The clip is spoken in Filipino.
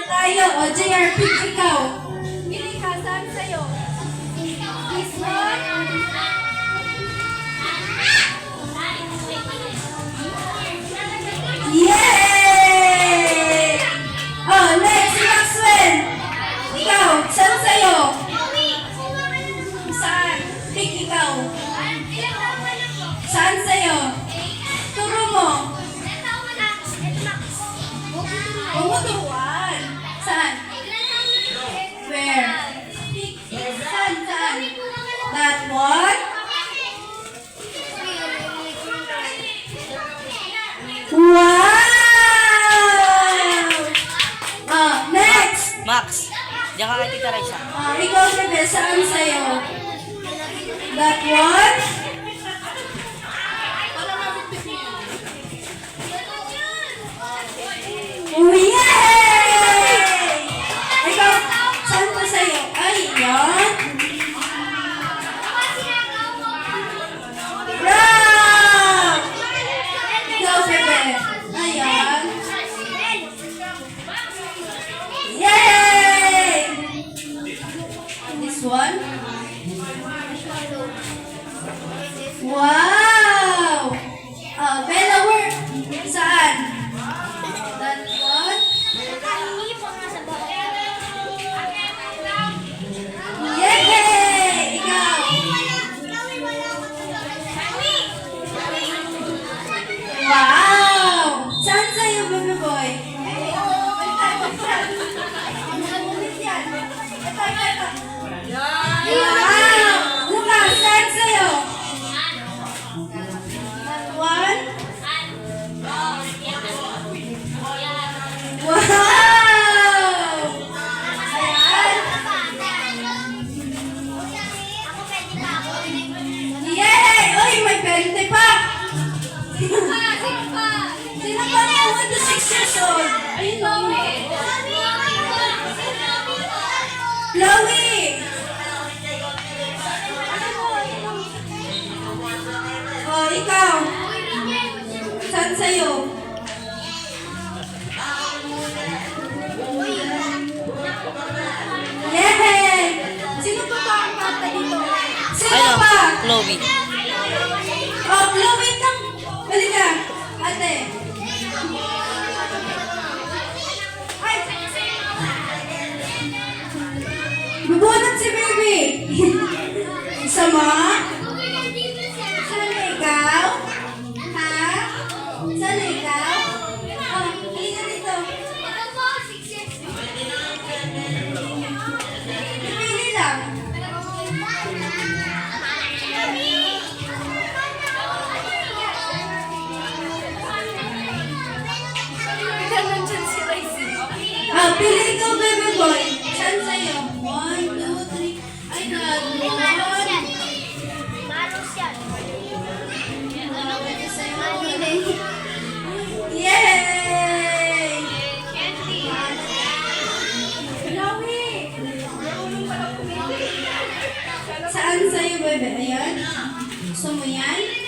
tayo. O, JR, pick ikaw. Pili ka, saan sa'yo? This one? Yay! Oh, next, si Maxwell. Ikaw, saan sa'yo? Saan? Pick ikaw. Saan sa'yo? Turo mo. Umutuan. Saan? Where? Saan? Saan? That one? Wow! Next! Max, diyan ka kay Tita Raisa. Ikaw, Bebe, saan sa'yo? That one? Oh, yay! Ikaw, saan pa sa'yo? Ay, yan. Rock! Ikaw, Bebe. Ayan. Yay! This one? Wow! Bella, where? Saan? That one? Yay! Ikaw! Wow! Saan sa'yo, baby boy? Wow! Lucas, saan sa'yo? One? Wow! Yay! Uy, may 20 pa! Sino pa na 1 to 6 years old? Ayun o. Chloe! Oh, ikaw. Saan sa'yo? Yay! Sino pa ba ang bata dito? Sino Ano? pa? Chloe. Oh, Chloe ka. Bali ka. Ate. Ay! Bubunot si baby. Sama? Saan ikaw? Ha? Saan ikaw? Oh, halika dito. Pipili lang. Pili ikaw, baby boy. Saan sa'yo? 1, 2, 3. Ay, nag-1. Yay! Saan sa'yo, bebe? Ayan. Gusto mo yan?